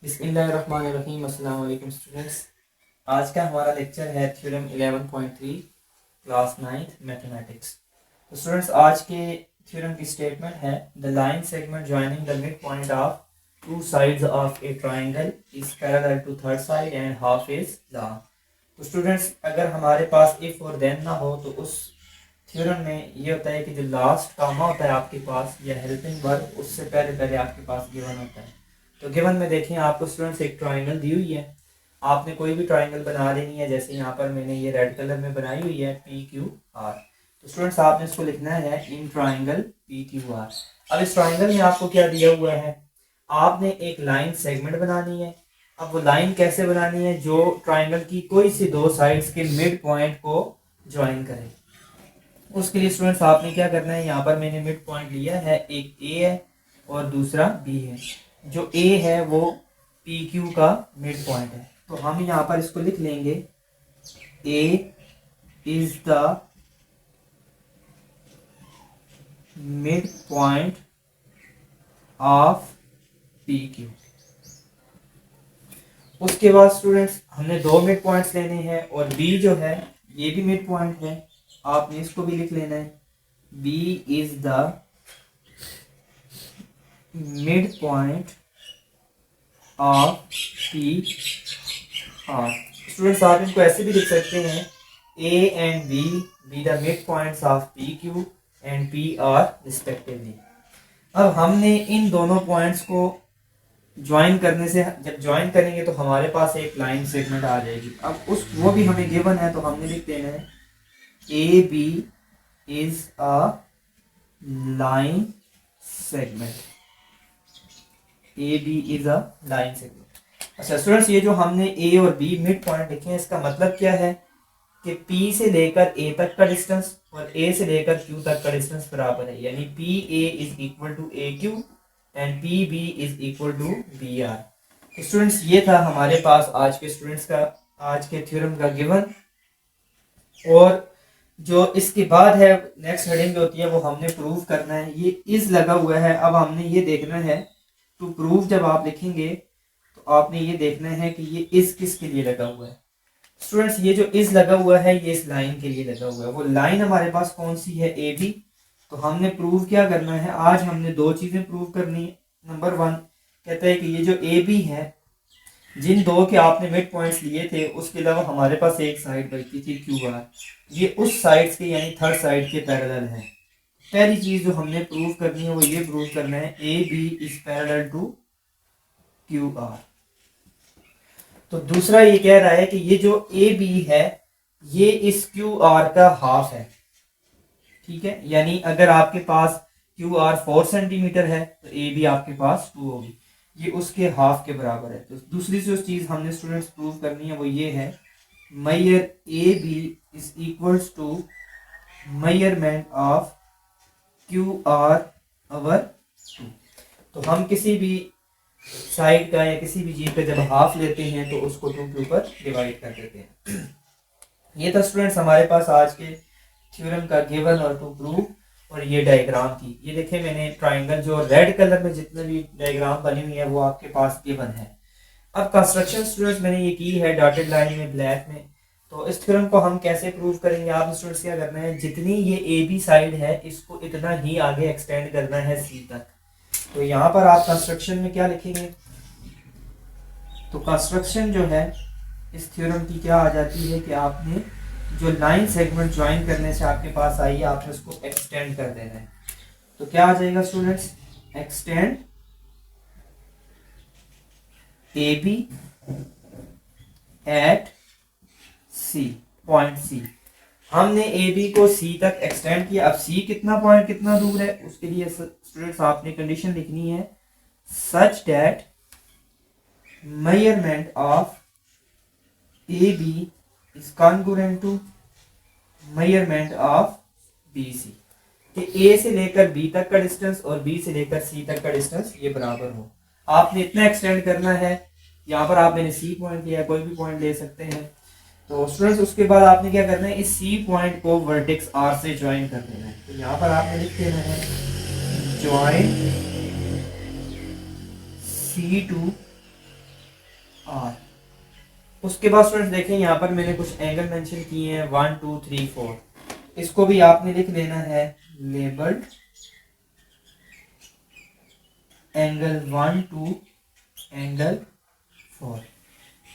बिस्मिल्लाहिर्रहमानिर्रहीम। अस्सलाम वालेकुम स्टूडेंट्स। आज का हमारा लेक्चर है थ्योरम 11.3 क्लास 9th मैथमेटिक्स। तो स्टूडेंट्स आज के थ्योरम की स्टेटमेंट है the line segment joining the mid point of two sides of a triangle is parallel to third side and half is long. तो स्टूडेंट्स अगर हमारे पास if और then ना हो तो उस थ्योरम में ये होता है कि जो लास्ट कामा होता है आपके पास या हेल्पिंग वर्ब उससे पहले पहले आपके पास गिवन होता है। तो गिवन में देखें आपको स्टूडेंट्स एक ट्राइंगल दी हुई है, आपने कोई भी ट्राइंगल बना लेनी है। जैसे यहाँ पर मैंने ये रेड कलर में बनाई हुई है पी क्यू आर। तो स्टूडेंट्स आपने इसको लिखना है in triangle P Q R. अब इस ट्राइंगल में आपको क्या दिया हुआ है, आपने एक लाइन सेगमेंट बनानी है। अब वो लाइन कैसे बनानी है, जो ट्राइंगल की कोई सी दो साइड्स के मिड पॉइंट को ज्वाइन करे। उसके लिए स्टूडेंट्स आपने क्या करना है, यहाँ पर मैंने मिड पॉइंट लिया है, एक ए है और दूसरा बी है। जो ए है वो पी क्यू का मिड पॉइंट है, तो हम यहाँ पर इसको लिख लेंगे A is the mid point of P Q. उसके बाद स्टूडेंट्स हमने दो मिड पॉइंट्स लेने हैं और बी जो है ये भी मिड पॉइंट है, आपने इसको भी लिख लेना है B is the mid point of P R. Students आप इनको ऐसे भी लिख सकते हैं A and B B the mid points of P Q and P R respectively. अब हमने इन दोनों पॉइंट्स को ज्वाइन करने से, जब ज्वाइन करेंगे तो हमारे पास एक लाइन सेगमेंट आ जाएगी। अब उस वो भी हमें गिवन है तो हमने लिख देना है A B is a line segment. A B is a line segment. अच्छा स्टूडेंट्स, ये जो हमने ए और बी मिड पॉइंट लिखे हैं इसका मतलब क्या है कि P से लेकर A तक का डिस्टेंस और A से लेकर Q तक का डिस्टेंस बराबर है, यानी P A is equal to A Q and P B is equal to B R. तो स्टूडेंट्स ये था हमारे पास आज के स्टूडेंट्स का, आज के थ्योरम का गिवन। और जो इसके बाद है नेक्स्ट हेडिंग जो होती है वो हमने प्रूव करना है। ये इज लगा हुआ है, अब हमने ये देखना है टू प्रूव। जब आप लिखेंगे तो आपने ये देखना है कि ये इज किसके लिए लगा हुआ है। स्टूडेंट्स ये जो इज लगा हुआ है ये इस लाइन के लिए लगा हुआ है। वो लाइन हमारे पास कौन सी है, ए बी। तो हमने प्रूव क्या करना है, आज हमने दो चीजें प्रूव करनी है। नंबर वन कहता है कि ये जो ए बी है, जिन दो के आपने मिड पॉइंट्स लिए थे उसके अलावा हमारे पास एक साइड बचती थी क्यू आर, ये उस साइड के यानी थर्ड साइड के पैरेलल है। पहली चीज जो हमने प्रूव करनी है वो ये प्रूव करना है A B is parallel to Q R. तो दूसरा ये कह रहा है कि ये जो ए बी है ये इस क्यू आर का हाफ है। ठीक है, यानी अगर आपके पास क्यू आर 4 सेंटीमीटर है तो ए बी आपके पास 2 होगी, ये उसके हाफ के बराबर है। तो दूसरी जो चीज हमने स्टूडेंट्स प्रूव करनी है वो ये है measure A B is equals to measurement of Q R over 2। तो हम किसी भी साइड का या किसी भी चीज का जब हाफ लेते हैं तो उसको 2 के ऊपर डिवाइड कर देते हैं। ये था स्टूडेंट्स हमारे पास आज के थ्योरम का गिवन और टू प्रूव। और ये डायग्राम थी, ये देखें मैंने ट्राइंगल जो रेड कलर में जितने भी डायग्राम बनी हुई है वो आपके पास गिवन है। अब कंस्ट्रक्शन स्टूडेंट्स मैंने ये की है डॉटेड लाइन में ब्लैक में। तो इस थ्योरम को हम कैसे प्रूव करेंगे, आप स्टूडेंट्स क्या करना है, जितनी ये ए बी साइड है इसको इतना ही आगे एक्सटेंड करना है सी तक। तो यहाँ पर आप कंस्ट्रक्शन में क्या लिखेंगे, तो कंस्ट्रक्शन जो है इस थ्योरम की क्या आ जाती है कि आपने जो लाइन सेगमेंट ज्वाइन करने से आपके पास आई है आपने उसको एक्सटेंड कर देना है। तो क्या आ जाएगा students, extend A B at C, point C. हमने ए बी को सी तक एक्सटेंड किया। अब सी कितना पॉइंट कितना दूर है, उसके लिए स्टूडेंट्स आपने कंडीशन लिखनी है such that measurement of A B is congruent to measurement of B C, कि ए से लेकर बी तक का डिस्टेंस और बी से लेकर सी तक का डिस्टेंस ये बराबर हो। आपने इतना एक्सटेंड करना है। यहाँ पर आप मैंने सी पॉइंट लिया, कोई भी पॉइंट ले सकते हैं। तो स्टूडेंट्स उसके बाद आपने क्या करना है, इस सी पॉइंट को वर्टेक्स आर से ज्वाइन कर देना है। तो यहाँ पर आपने लिख देना है ज्वाइन सी टू आर। उसके बाद स्टूडेंट्स देखें यहाँ पर मैंने कुछ एंगल मेंशन किए हैं 1 2 3 4। इसको भी आपने लिख लेना है लेबल्ड एंगल 1 2 एंगल 4।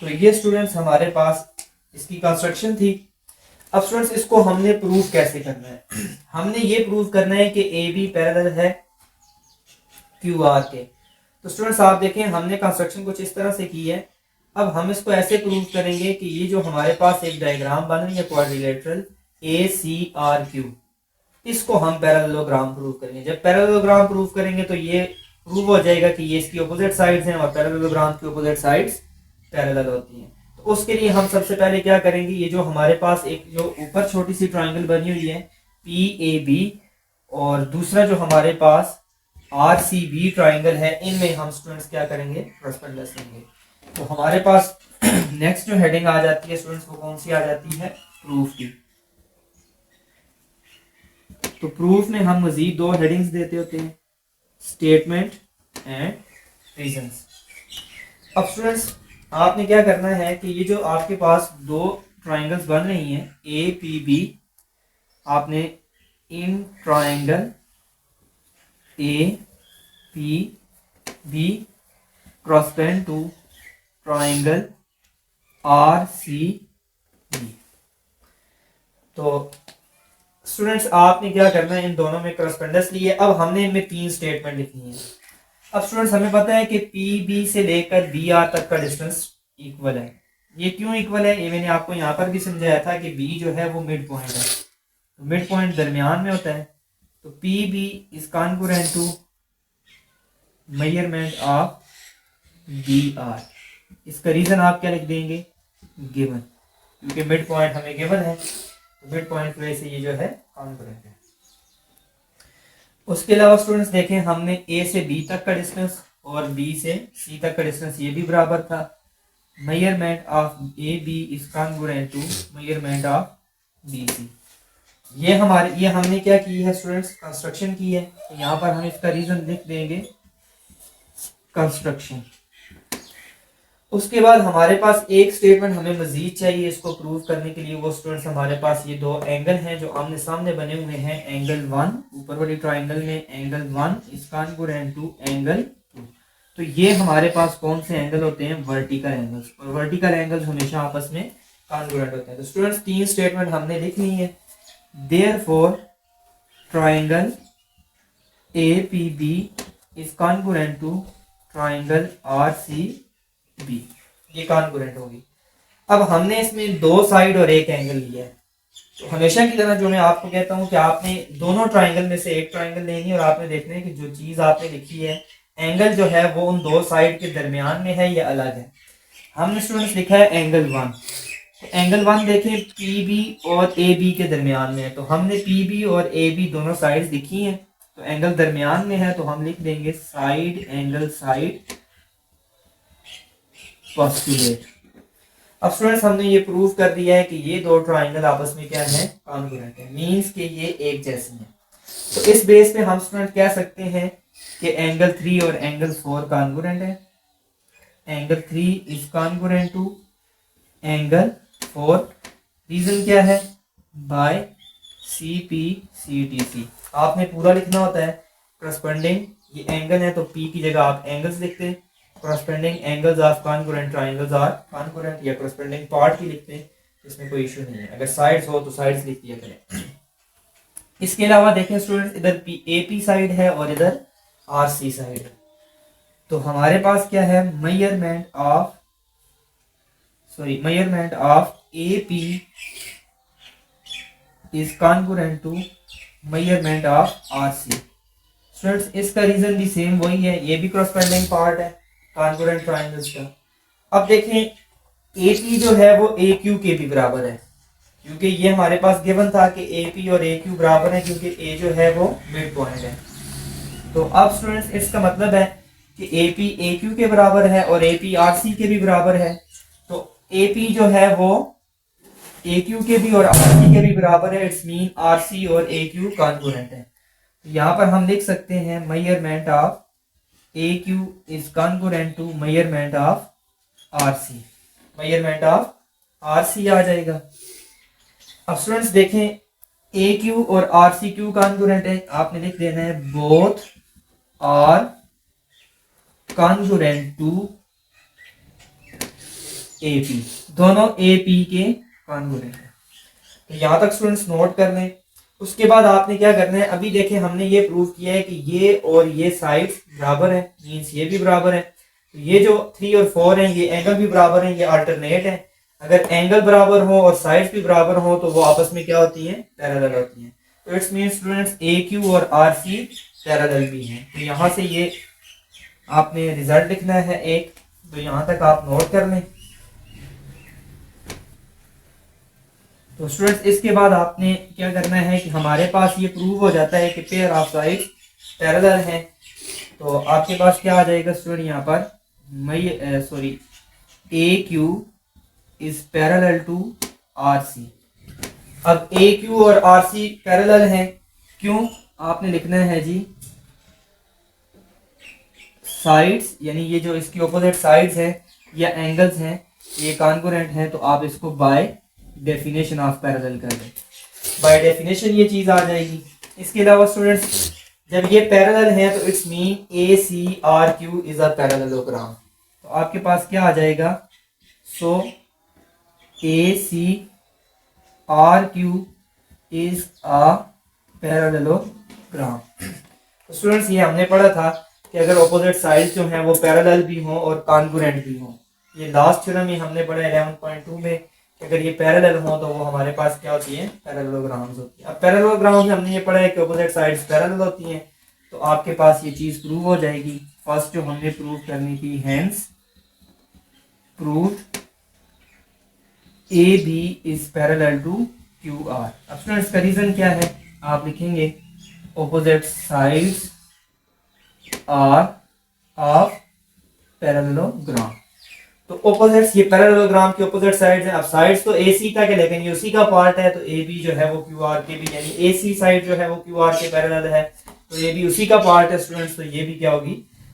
तो ये स्टूडेंट्स हमारे पास इसकी कंस्ट्रक्शन थी। अब स्टूडेंट्स इसको हमने प्रूफ कैसे करना है? हमने ये प्रूफ करना है कि ए बी पैरेलल है क्यू आर के। तो स्टूडेंट्स आप देखें हमने कंस्ट्रक्शन कुछ इस तरह से की है। अब हम इसको ऐसे प्रूफ करेंगे कि ये जो हमारे पास एक डायग्राम बन रही है quadrilateral A C R Q, इसको हम पैरेललोग्राम प्रूफ करेंगे। जब पैरेललोग्राम प्रूफ करेंगे तो ये प्रूव हो जाएगा कि ये इसकी ऑपोजिट साइड्स हैं और पैरेललोग्राम की ऑपोजिट साइड्स पैरेलल होती हैं। तो उसके लिए हम सबसे पहले क्या करेंगे, ये जो हमारे पास एक जो ऊपर छोटी सी ट्रायंगल बनी हुई है पी ए बी और दूसरा जो हमारे पास आर सी बी ट्रायंगल है, इनमें हम स्टूडेंट्स क्या करेंगे, कॉरेस्पोंडेंस लेंगे। तो हमारे पास नेक्स्ट जो हेडिंग आ जाती है स्टूडेंट्स वो कौन सी आ जाती है, प्रूफ की। तो प्रूफ में हम मजीद दो हेडिंग्स देते होते हैं, स्टेटमेंट एंड रीजंस। अब स्टूडेंट्स आपने क्या करना है कि ये जो आपके पास दो ट्रायंगल्स बन रही हैं ए पी बी, आपने in triangle A P B correspond to triangle R C B. तो स्टूडेंट्स आपने क्या करना है, इन दोनों में करस्पेंडेंस ली है। अब हमने इनमें तीन स्टेटमेंट लिखनी है। अब स्टूडेंट्स हमें पता है कि पी बी से लेकर बी आर तक का डिस्टेंस इक्वल है। ये क्यों इक्वल है, ये मैंने आपको यहाँ पर भी समझाया था कि बी जो है वो मिड पॉइंट है, तो मिड पॉइंट दरमियान में होता है। तो P B is congruent to measurement of B R. इसका रीजन आप क्या लिख देंगे, गिवन, क्योंकि मिड पॉइंट हमें गिवन है, तो मिड पॉइंट की वजह से ये जो है कॉन्ग्रुएंट है। उसके अलावा स्टूडेंट्स देखें हमने ए से बी तक का डिस्टेंस और बी से सी तक का डिस्टेंस ये भी बराबर था। Measurement of A B is congruent to measurement of B C. ये हमने क्या की है स्टूडेंट्स, कंस्ट्रक्शन की है। तो यहाँ पर हम इसका रीजन लिख देंगे कंस्ट्रक्शन। उसके बाद हमारे पास एक स्टेटमेंट हमें मजीद चाहिए इसको प्रूव करने के लिए। वो स्टूडेंट्स हमारे पास ये दो एंगल हैं जो आमने सामने बने हुए हैं। एंगल 1 ऊपर वाली ट्रायंगल में angle 1 is congruent to angle 2। तो ये हमारे पास कौन से एंगल होते हैं, वर्टिकल एंगल्स, और वर्टिकल एंगल्स हमेशा आपस में कॉन्ग्रुएंट होते हैं। तो स्टूडेंट्स तीन स्टेटमेंट हमने लिख ली है। Therefore triangle A P B is congruent to triangle R C B, ये कॉन्ग्रुएंट होगी। अब हमने इसमें दो साइड और एक एंगल लिया है। तो हमेशा की तरह जो मैं आपको कहता हूं कि आपने दोनों ट्रायंगल में से एक ट्रायंगल लेनी है और आपने देखना है कि जो चीज आपने लिखी है एंगल जो है वो उन दो साइड के दरमियान में है या अलग है। हमने स्टूडेंट्स लिखा है एंगल 1। तो एंगल 1 देखें पी बी और ए बी के दरमियान में है, तो हमने पी बी और ए बी दोनों साइड लिखी हैं। तो एंगल दरमियान में है तो हम लिख देंगे साइड एंगल साइड पोस्टुलेट। अब स्टूडेंट्स हमने ये प्रूव कर दिया है कि ये दो ट्रायंगल आपस में क्या है, कॉन्ग्रुएंट है, मींस कि ये एक जैसे हैं। तो इस बेस पे हम स्टूडेंट कह सकते हैं कि एंगल 3 और एंगल 4 कॉन्ग्रुएंट है। Angle 3 is congruent to angle 4। Reason क्या है, by C P C T C. आपने पूरा लिखना होता है करस्पोंडिंग, ये एंगल है तो पी की जगह आप एंगल्स लिखते हैं। corresponding angles of congruent triangles are congruent, या corresponding part की लिखते हैं, इसमें कोई इशू नहीं है। अगर साइड्स हो तो साइड्स लिख दिया करें। इसके अलावा देखें स्टूडेंट्स इधर ए पी साइड है और इधर आर सी साइड है। तो हमारे पास क्या है, measurement of A P is congruent to measurement of R C. Students इसका रीजन भी सेम वही है, ये भी corresponding पार्ट है कॉन्ग्रुएंट ट्रायंगल्स का। अब देखें ए पी जो है वो ए क्यू के भी बराबर है, क्योंकि ये हमारे पास गिवन था कि ए पी और ए क्यू बराबर है, क्योंकि ए जो है वो मिड पॉइंट है। तो अब स्टूडेंट्स इसका मतलब है कि ए पी ए क्यू के बराबर है और ए पी आर सी के भी बराबर है। तो ए पी जो है वो ए क्यू के भी और आर सी के भी बराबर है। इट्स मीन आर सी और ए क्यू कॉन्ग्रुएंट है। यहाँ पर हम लिख सकते हैं measurement of A Q is congruent to measurement of R C, measurement of R C आ जाएगा। अब स्टूडेंट्स देखें ए क्यू और आर सी क्यू कॉन्ग्रुएंट है, आपने लिख देना है both are congruent to A P, दोनों ए पी के कॉन्ग्रुएंट है। तो यहां तक स्टूडेंट्स नोट कर लें। उसके बाद आपने क्या करना है, अभी देखें हमने ये प्रूव किया है कि ये और ये साइड्स बराबर है, मींस ये भी बराबर है। तो ये जो 3 और 4 हैं ये एंगल भी बराबर है, ये अल्टरनेट है। अगर एंगल बराबर हो और साइड्स भी बराबर हो तो वो आपस में क्या होती हैं, पैरेलल होती हैं। तो it's mean students A Q और आर सी पैरेलल भी हैं। तो यहाँ से ये आपने रिजल्ट लिखना है एक, तो यहाँ तक आप नोट कर लें। तो स्टूडेंट्स इसके बाद आपने क्या करना है कि हमारे पास ये प्रूव हो जाता है कि पेयर ऑफ साइड्स पैरेलल हैं। तो आपके पास क्या आ जाएगा स्टूडेंट, यहाँ पर sorry A Q is parallel to R C. अब ए क्यू और आर सी पैरेलल हैं, क्यों, आपने लिखना है जी साइड्स, यानी ये जो इसकी ऑपोजिट साइड्स हैं या एंगल्स हैं ये कॉन्ग्रुएंट हैं, तो आप इसको बाय डेफिनेशन ऑफ पैरेलल कर दें। बाय डेफिनेशन ये चीज आ जाएगी। इसके अलावा स्टूडेंट्स जब ये पैरेलल है तो it's mean A C R Q is a parallelogram. तो आपके पास क्या आ जाएगा, so A C R Q is a parallelogram. तो स्टूडेंट्स ये हमने पढ़ा था कि अगर ऑपोजिट साइड्स जो हैं वो पैरेलल भी हों और कॉन्ग्रुएंट भी हों, ये लास्ट थ्योरम ही हमने पढ़ा 11.2 में कि अगर ये पैरेलल हो तो वो हमारे पास क्या होती है, पैरेललोग्राम्स होती है। अब पैरेललोग्राम्स में हमने ये पढ़ा है कि ऑपोजिट साइड्स पैरेलल होती हैं, तो आपके पास ये चीज प्रूव हो जाएगी। फर्स्ट जो हमने प्रूव करनी थी, hence proved A B is parallel to Q R. अब स्टूडेंट्स का रीजन क्या है, आप लिखेंगे opposite sides are of parallelogram. तो ऑपोजिट्स, ये पैरेललोग्राम की ऑपोजिट साइड्स हैं। अब साइड्स तो ए सी तक है लेकिन ये उसी का पार्ट है, तो ए बी जो है वो क्यू आर के भी, यानी ए सी साइड जो है वो क्यू आर के पैरेलल है, तो ये भी उसी का पार्ट है स्टूडेंट्स, तो ये भी क्या होगी,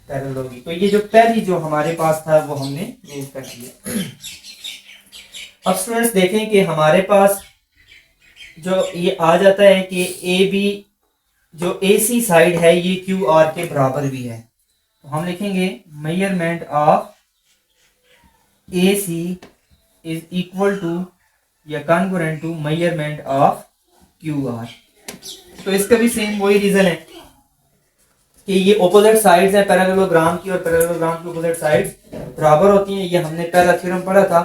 पैरेलल होगी। तो ये जो पहली जो हमारे पास था वो हमने प्रूव कर दिया। अब स्टूडेंट्स देखें कि हमारे पास जो ये आ जाता है कि ए बी जो ए सी साइड है ये क्यू आर के बराबर भी है, तो हम लिखेंगे measurement of A C is equal to या congruent to measurement of Q R. तो इसका भी सेम वही रीजन है कि ये ऑपोजिट साइड्स हैं पैरेललोग्राम की, और पैरेललोग्राम की ऑपोजिट साइड्स बराबर होती हैं। ये हमने पहला थ्योरम पढ़ा था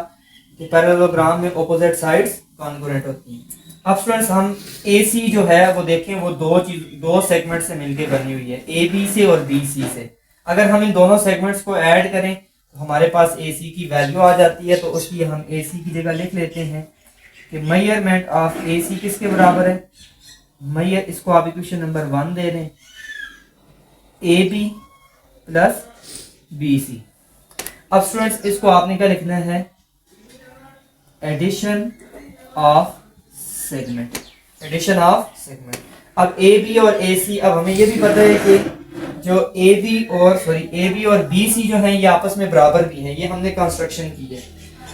कि पैरेललोग्राम में ऑपोजिट साइड्स कॉन्ग्रुएंट होती हैं। अब स्टूडेंट्स हम ए सी जो है वो देखें, वो दो सेगमेंट से मिलकर बनी हुई है, ए बी से और बी सी से। अगर हम इन दोनों सेगमेंट्स को ऐड करें तो हमारे पास ए सी की वैल्यू आ जाती है, तो उसकी हम ए सी की जगह लिख लेते हैं कि मेजरमेंट ऑफ ए सी किसके बराबर है, इसको आप इक्वेशन नंबर 1 दे दें, A B plus B C. अब स्टूडेंट्स इसको आपने क्या लिखना है, addition of segment, addition of segment. अब ए बी और ए सी, अब हमें ये भी पता है कि जो ए बी और बी सी जो है ये आपस में बराबर भी है, ये हमने कंस्ट्रक्शन की है।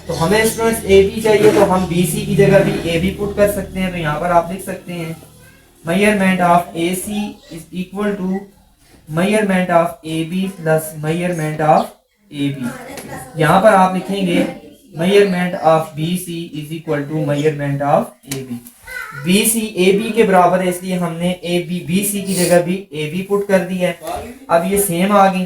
तो हमें स्टूडेंट्स ए बी चाहिए तो हम बी सी की जगह भी ए बी पुट कर सकते हैं। तो यहाँ पर आप लिख सकते हैं measurement of A C is equal to measurement of A B plus measurement of A B. यहाँ पर आप लिखेंगे measurement of B C is equal to measurement of A B. B C A B के बराबर है, इसलिए हमने A B B सी की जगह भी ए बी पुट कर दी है। अब ये सेम आ गई,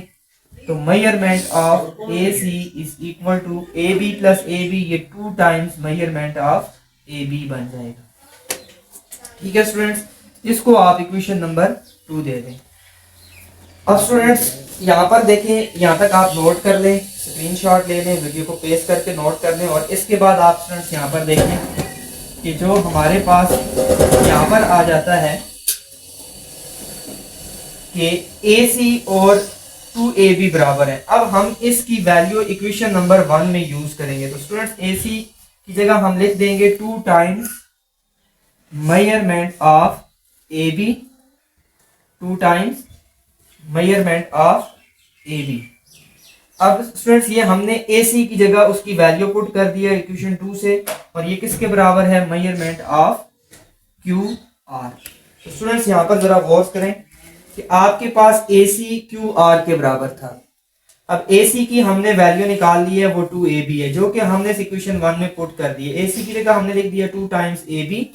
तो measurement of A C is equal to A B plus A B, ये 2 times measurement of A B बन जाएगा। ठीक है स्टूडेंट्स, इसको आप इक्वेशन नंबर 2 दे दें। अब स्टूडेंट्स यहाँ पर देखें, यहाँ तक आप नोट कर लें, स्क्रीनशॉट ले लें, वीडियो को पेस्ट करके नोट कर लें। और इसके बाद आप स्टूडेंट्स यहाँ पर देखें कि जो हमारे पास यहाँ पर आ जाता है कि ए सी और 2ab बराबर है। अब हम इसकी वैल्यू इक्वेशन नंबर 1 में यूज करेंगे। तो स्टूडेंट्स ए सी की जगह हम लिख देंगे 2 times measurement of A B, 2 times measurement of A B. अब स्टूडेंट्स ये हमने ए सी की जगह उसकी वैल्यू पुट कर दिया इक्वेशन 2 से, और ये किसके बराबर है, मेजरमेंट ऑफ क्यू आर। तो स्टूडेंट्स यहाँ पर जरा गौर करें कि आपके पास ए सी क्यू आर के बराबर था। अब ए सी की हमने वैल्यू निकाल ली है, वो 2ab है, जो कि हमने इक्वेशन 1 में पुट कर दी है। ए सी की जगह हमने लिख दिया 2 times A B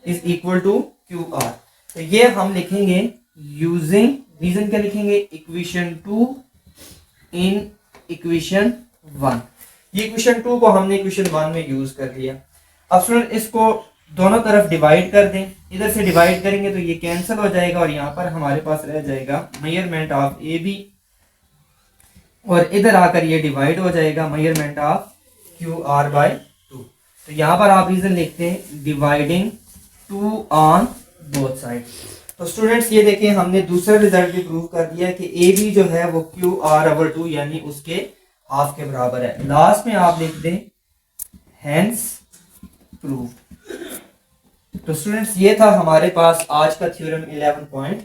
is equal to Q R. तो ये हम लिखेंगे यूजिंग, रीजन क्या लिखेंगे, इक्वेशन 2 इन इक्वेशन 1। ये इक्वेशन 2 को हमने इक्वेशन 1 में यूज कर दिया। अब स्टूडेंट इसको दोनों तरफ डिवाइड कर दें, इधर से डिवाइड करेंगे तो ये कैंसिल हो जाएगा, और यहाँ पर हमारे पास रह जाएगा मेजरमेंट ऑफ ए बी, और इधर आकर ये डिवाइड हो जाएगा measurement of Q R by 2। तो यहाँ पर आप रीजन लिखते हैं डिवाइडिंग 2 ऑन बोथ साइड। तो स्टूडेंट्स ये देखें, हमने दूसरा रिजल्ट भी प्रूव कर दिया कि ए बी जो है वो क्यू आर ओवर 2 यानी उसके हाफ के बराबर है। लास्ट में आप लिख दें हेंस प्रूव्ड। तो स्टूडेंट्स ये था हमारे पास आज का थ्योरम 11.1।